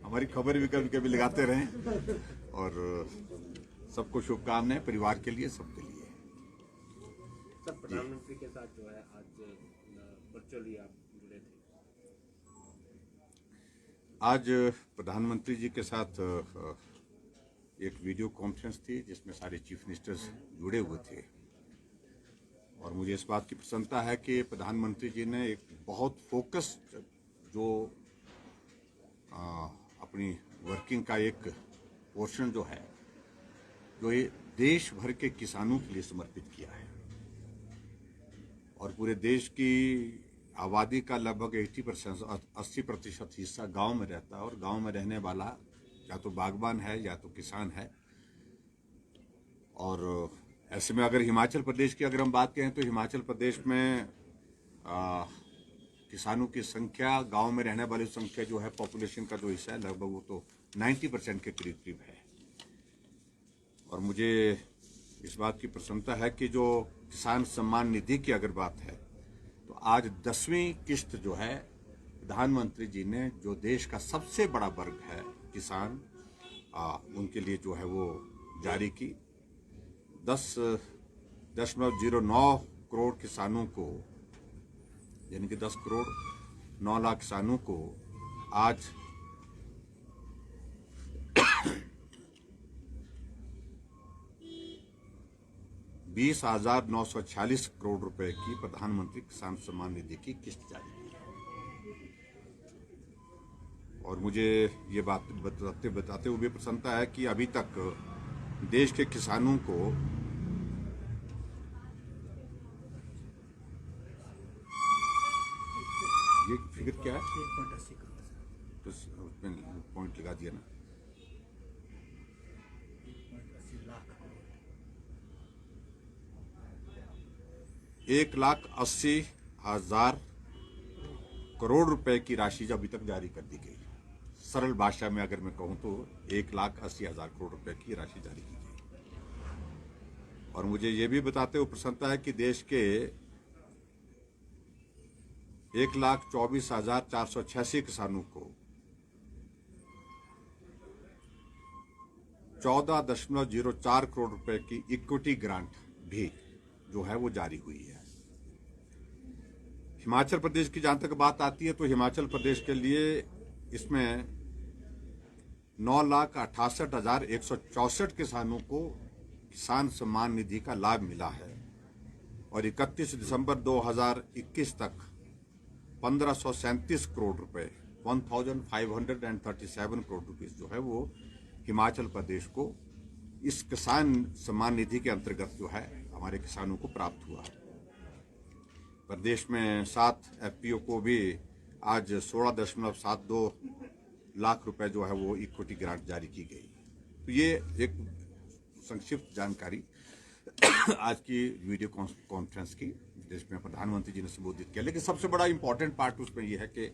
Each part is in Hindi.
हमारी खबर भी कभी कभी लगाते रहें और सबको शुभकामनाएं परिवार के लिए, सबके लिए। सर, प्रधानमंत्री के साथ जो है आज वर्चुअली आप जुड़े थे। आज प्रधानमंत्री जी के साथ एक वीडियो कॉन्फ्रेंस थी जिसमें सारे चीफ मिनिस्टर्स जुड़े हुए थे और मुझे इस बात की प्रसन्नता है कि प्रधानमंत्री जी ने एक बहुत फोकस्ड जो अपनी वर्किंग का एक पोर्शन जो है, जो ये देश भर के किसानों के लिए समर्पित किया है और पूरे देश की आबादी का लगभग 80% हिस्सा गांव में रहता है और गांव में रहने वाला या तो बागबान है या तो किसान है। और ऐसे में अगर हिमाचल प्रदेश की अगर हम बात करें तो हिमाचल प्रदेश में किसानों की संख्या, गांव में रहने वाली संख्या जो है, पॉपुलेशन का जो हिस्सा है लगभग वो तो 90% के करीब करीब है। और मुझे इस बात की प्रसन्नता है कि जो किसान सम्मान निधि की अगर बात है तो आज 10वीं किस्त जो है प्रधानमंत्री जी ने, जो देश का सबसे बड़ा वर्ग है किसान, उनके लिए जो है वो जारी की। 10.09 करोड़ किसानों को, यानी कि 10 करोड़ 9 लाख किसानों को आज 20,946 करोड़ रुपए की प्रधानमंत्री किसान सम्मान निधि की किस्त जारी की है। और मुझे ये बात बताते हुए प्रसन्नता है कि अभी तक देश के किसानों को ये फिगर क्या है, 1.80 करोड़ तो उसमें पॉइंट लगा दिया ना, 1.80 लाख 1,80,000 करोड़ रुपए की राशि अभी तक जारी कर दी गई। सरल भाषा में अगर मैं कहूं तो 1,80,000 करोड़ रुपए की राशि जारी की गई। और मुझे ये भी बताते हुए प्रसन्नता है कि देश के 1,24,486 किसानों को 14.04 करोड़ रुपए की इक्विटी ग्रांट भी जो है वो जारी हुई है। हिमाचल प्रदेश की जहां तक बात आती है तो हिमाचल प्रदेश के लिए इसमें 9,68,164 किसानों को किसान सम्मान निधि का लाभ मिला है और 31 दिसंबर 2021 तक 1,537 करोड़ रुपए 1,537 करोड़ रुपए जो है वो हिमाचल प्रदेश को इस किसान सम्मान निधि के अंतर्गत जो है हमारे किसानों को प्राप्त हुआ है। प्रदेश में 7 एफपीओ को भी आज 16.72 लाख रुपए जो है वो इक्विटी ग्रांट जारी की गई। तो ये एक संक्षिप्त जानकारी आज की वीडियो कॉन्फ्रेंस की, जिसमें प्रधानमंत्री जी ने संबोधित किया। लेकिन सबसे बड़ा इंपॉर्टेंट पार्ट उसमें यह है कि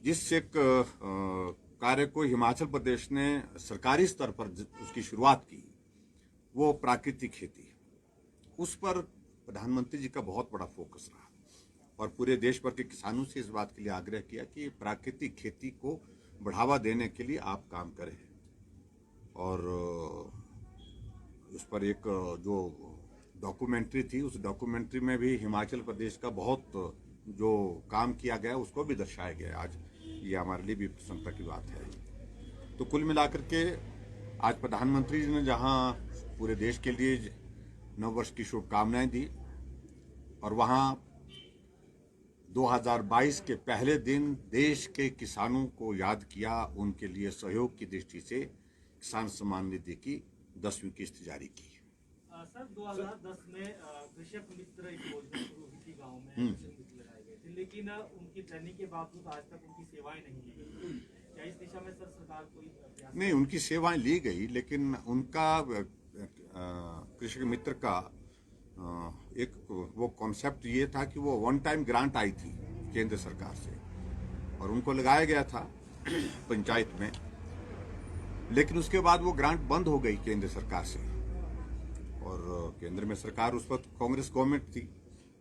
जिस एक कार्य को हिमाचल प्रदेश ने सरकारी स्तर पर उसकी शुरुआत की, वो प्राकृतिक खेती, उस पर प्रधानमंत्री जी का बहुत बड़ा फोकस रहा और पूरे देश भर के किसानों से इस बात के लिए आग्रह किया कि प्राकृतिक खेती को बढ़ावा देने के लिए आप काम करें। और उस पर एक जो डॉक्यूमेंट्री थी, उस डॉक्यूमेंट्री में भी हिमाचल प्रदेश का बहुत जो काम किया गया उसको भी दर्शाया गया। आज ये हमारे लिए भी प्रसन्नता की बात है। तो कुल मिलाकर के आज प्रधानमंत्री जी ने जहां पूरे देश के लिए नववर्ष की शुभकामनाएं दी और वहां 2022 के पहले दिन देश के किसानों को याद किया, उनके लिए सहयोग की दृष्टि से किसान सम्मान निधि की 10वीं किस्त जारी की। सर 2010 में कृषक मित्र योजना शुरू हुई थी गांव में, लगाए गए थे, लेकिन उनकी ट्रेनिंग के बावजूद आज तक उनकी सेवाएं नहीं ली गई। क्या इस दिशा में सर सरकार कोई प्रयास? नहीं, उनकी सेवाएं ली गई, लेकिन उनका कृषक मित्र का एक वो कॉन्सेप्ट ये था कि वो वन टाइम ग्रांट आई थी केंद्र सरकार से और उनको लगाया गया था पंचायत में, लेकिन उसके बाद वो ग्रांट बंद हो गई केंद्र सरकार से। और केंद्र में सरकार उस वक्त कांग्रेस गवर्नमेंट थी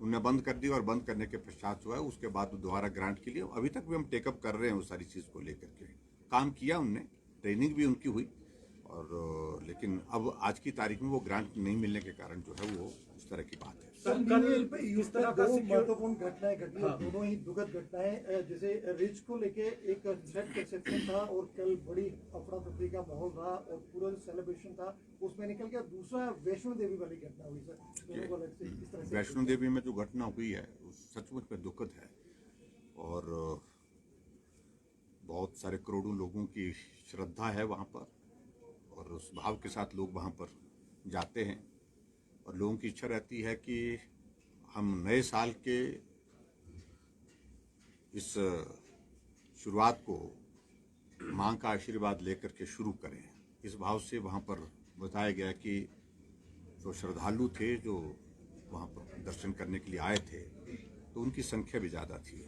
उन्होंने बंद कर दी और बंद करने के पश्चात जो है उसके बाद दोबारा ग्रांट के लिए अभी तक भी हम टेकअप कर रहे हैं उस सारी चीज़ को लेकर के। काम किया उनने, ट्रेनिंग भी उनकी हुई और लेकिन अब आज की तारीख में वो ग्रांट नहीं मिलने के कारण जो है वो इस तरह की बात है। सर कल इस तरह का दो महत्वपूर्ण घटनाएं घटी और दोनों ही दुखद घटनाएं, जैसे रिच को लेके एक थ्रेट परसेप्शन था और कल बड़ी अफरा तफरी का माहौल रहा और पूरा जो सेलिब्रेशन था उसमें निकल गया। दूसरा वैष्णो देवी वाली घटना हुई सर, दोनों को अलग से इस तरह से। वैष्णो देवी में जो घटना हुई है वो सचमुच में दुखद है और बहुत सारे करोड़ों लोगों की श्रद्धा है वहाँ पर और उस भाव के साथ लोग वहाँ पर जाते हैं और लोगों की इच्छा रहती है कि हम नए साल के इस शुरुआत को माँ का आशीर्वाद लेकर के शुरू करें। इस भाव से वहाँ पर बताया गया कि जो श्रद्धालु थे जो वहाँ पर दर्शन करने के लिए आए थे तो उनकी संख्या भी ज़्यादा थी,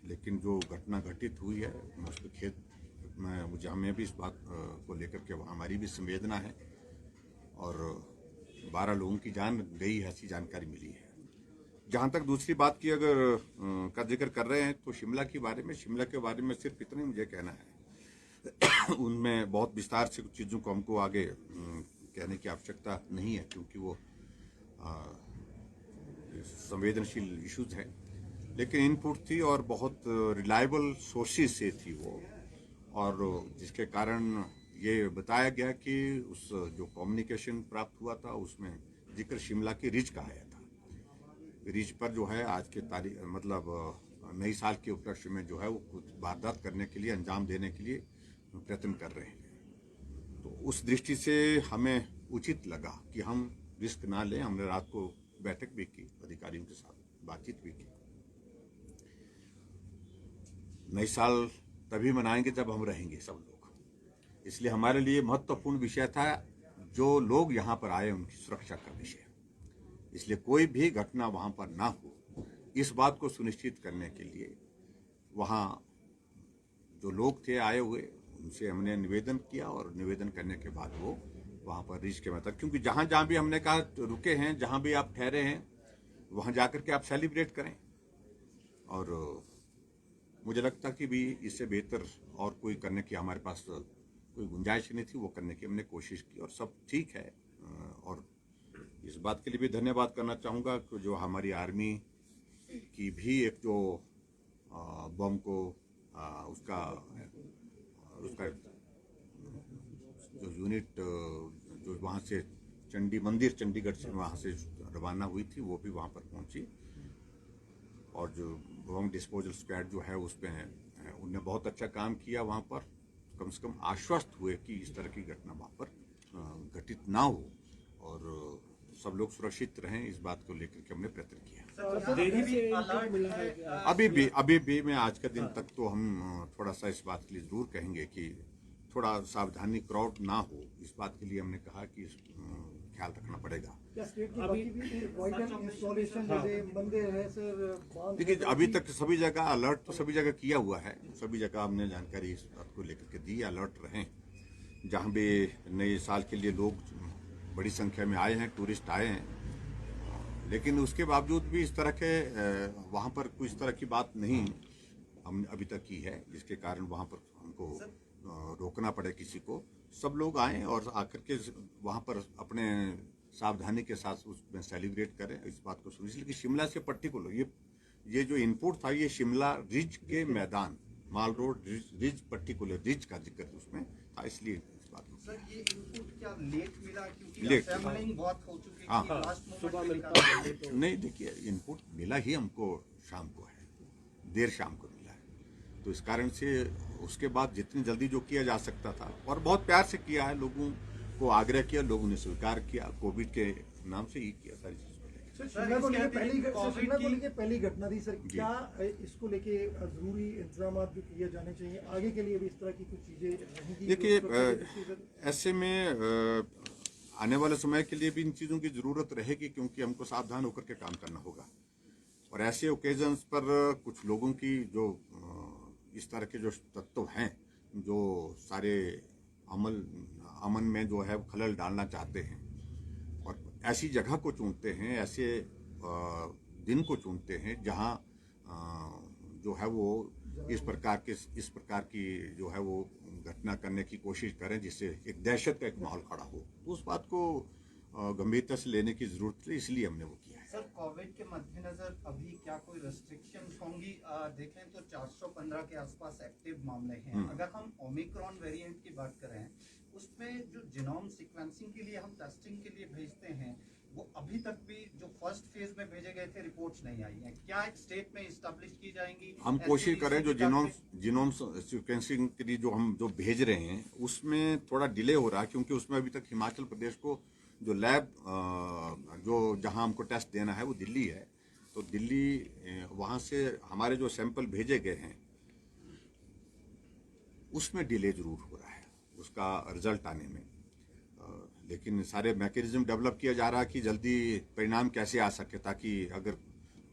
लेकिन जो घटना घटित हुई है मैं उस पर हमें भी इस बात को लेकर के हमारी भी संवेदना है और 12 लोगों की जान गई है ऐसी जानकारी मिली है। जहाँ तक दूसरी बात की अगर का जिक्र कर रहे हैं तो शिमला के बारे में सिर्फ इतना ही मुझे कहना है उनमें बहुत विस्तार से कुछ चीज़ों को हमको आगे कहने की आवश्यकता नहीं है क्योंकि वो संवेदनशील इश्यूज हैं, लेकिन इनपुट थी और बहुत रिलायबल सोर्सेज से थी वो और जिसके कारण ये बताया गया कि उस जो कम्युनिकेशन प्राप्त हुआ था उसमें जिक्र शिमला की रिज का आया था। रिज पर जो है आज के तारीख मतलब नई साल के उपलक्ष्य में जो है वो कुछ वारदात करने के लिए अंजाम देने के लिए प्रयत्न कर रहे हैं। तो उस दृष्टि से हमें उचित लगा कि हम रिस्क ना लें। हमने रात को बैठक भी की, अधिकारियों के साथ बातचीत भी की। नई साल तभी मनाएंगे जब हम रहेंगे सब लोग, इसलिए हमारे लिए महत्वपूर्ण विषय था जो लोग यहाँ पर आए उनकी सुरक्षा का विषय। इसलिए कोई भी घटना वहाँ पर ना हो इस बात को सुनिश्चित करने के लिए वहाँ जो लोग थे आए हुए उनसे हमने निवेदन किया और निवेदन करने के बाद वो वहाँ पर रिज के मतलब क्योंकि जहाँ जहाँ भी हमने कहा रुके हैं, जहाँ भी आप ठहरे हैं वहाँ जाकर के आप सेलिब्रेट करें और मुझे लगता कि भी इससे बेहतर और कोई करने की हमारे पास कोई गुंजाइश नहीं थी। वो करने की हमने कोशिश की और सब ठीक है। और इस बात के लिए भी धन्यवाद करना चाहूँगा कि जो हमारी आर्मी की भी एक जो बम को उसका जो यूनिट जो वहाँ से चंडीगढ़ से वहाँ से रवाना हुई थी वो भी वहाँ पर पहुँची और जो बम डिस्पोजल स्क्वाड जो है उसमें उनने बहुत अच्छा काम किया। वहाँ पर कम से कम आश्वस्त हुए कि इस तरह की घटना वहाँ पर घटित ना हो और सब लोग सुरक्षित रहें। इस बात को लेकर के हमने प्रयत्न किया। अभी भी मैं आज के दिन तक तो हम थोड़ा सा इस बात के लिए जरूर कहेंगे कि थोड़ा सावधानी क्राउड ना हो, इस बात के लिए हमने कहा कि ख्याल रखना पड़ेगा। देखिए अभी तक सभी जगह अलर्ट तो सभी जगह किया हुआ है, सभी जगह हमने जानकारी इस बात को लेकर के दी, अलर्ट रहें। जहाँ भी नए साल के लिए लोग बड़ी संख्या में आए हैं, टूरिस्ट आए हैं, लेकिन उसके बावजूद भी इस तरह के वहाँ पर कोई इस तरह की बात नहीं हमने अभी तक की है जिसके कारण वहाँ पर हमको रोकना पड़े किसी को। सब लोग आएं और आकर के वहाँ पर अपने सावधानी के साथ उसमें सेलिब्रेट करें। इस बात को सुनिश्चित कि शिमला से पर्टिकुलर ये जो इनपुट था ये शिमला रिज के मैदान माल रोड रिज पर्टिकुलर रिज का जिक्र उसमें था, इसलिए इस बात में सर ये इनपुट क्या लेट मिला क्योंकि लेट असेंबलिंग बहुत हो चुकी हाँ। है लास्ट सुबह मोमेंट मिलता में है नहीं देखिए इनपुट मिला ही हमको शाम को है, देर शाम को मिला है, तो इस कारण से उसके बाद जितनी जल्दी जो किया जा सकता था और बहुत प्यार से किया है, लोगों को आग्रह किया, लोगों ने स्वीकार किया, कोविड के नाम से ही किया सारी चीज़ को लेकर। सर शिमला को लेके पहली घटना थी सर, क्या इसको लेके जरूरी इंतजाम जो किए जाने चाहिए आगे के लिए भी इस तरह की कुछ चीजें रहेंगी? देखिए ऐसे में आने वाले समय के लिए भी इन चीज़ों की ज़रूरत रहेगी क्योंकि हमको सावधान होकर के काम करना होगा और ऐसे ओकेजन्स पर कुछ लोगों की जो इस तरह के जो तत्व हैं जो सारे अमन में जो है खलल डालना चाहते हैं और ऐसी जगह को चुनते हैं, ऐसे दिन को चुनते हैं जहां जो है वो इस प्रकार की जो है वो घटना करने की कोशिश करें जिससे एक दहशत का एक माहौल खड़ा हो। तो उस बात को गंभीरता से लेने की जरूरत थी, इसलिए हमने वो किया है। सर, कोविड के मद्देनजर अभी क्या कोई रेस्ट्रिक्शंस होंगी? देखें तो 415 के आसपास एक्टिव मामले हैं। अगर हम ओमिक्रॉन वेरिएंट की बात करें, उसमें जो जीनोम सीक्वेंसिंग के लिए हम टेस्टिंग के लिए भेजते हैं, वो अभी तक भी जो फर्स्ट फेज में भेजे गए थे रिपोर्ट्स नहीं आई हैं। क्या एक स्टेट में इस्टेब्लिश की जाएंगी? हम कोशिश करें जो जीनोम सीक्वेंसिंग के लिए जो भेज रहे हैं उसमें थोड़ा डिले हो रहा है, क्योंकि उसमें अभी तक हिमाचल प्रदेश को जो लैब जो जहां हमको टेस्ट देना है वो दिल्ली है। तो दिल्ली वहां से हमारे जो सैंपल भेजे गए हैं उसमें डिले जरूर हो रहा है उसका रिजल्ट आने में, लेकिन सारे मैकेनिज्म डेवलप किया जा रहा है कि जल्दी परिणाम कैसे आ सके, ताकि अगर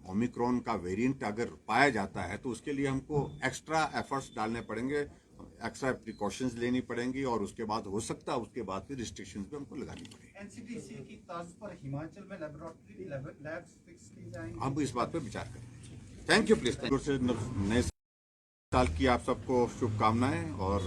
ओमिक्रॉन का वेरिएंट अगर पाया जाता है तो उसके लिए हमको एक्स्ट्रा एफर्ट्स डालने पड़ेंगे, एक्स्ट्रा प्रिकॉशंस लेनी पड़ेंगी, और उसके बाद हो सकता है उसके बाद फिर रिस्ट्रिक्शंस भी हमको लगानी पड़ेगी। एनसीडीसी की तर्ज पर हिमाचल में लेबोरेटरी लैब्स फिक्स की जाएंगी? हम इस बात पर विचार करें। Thank you please. नए साल की आप सबको शुभकामनाएं, और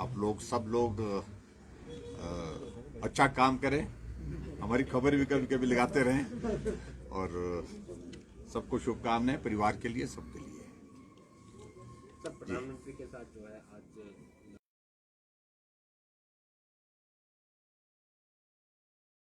आप लोग सब लोग अच्छा काम करें, हमारी खबर भी कभी कभी लगाते रहें, और सबको शुभकामनाएं परिवार के लिए, सबके लिए। सर, प्रधानमंत्री के साथ जो है आज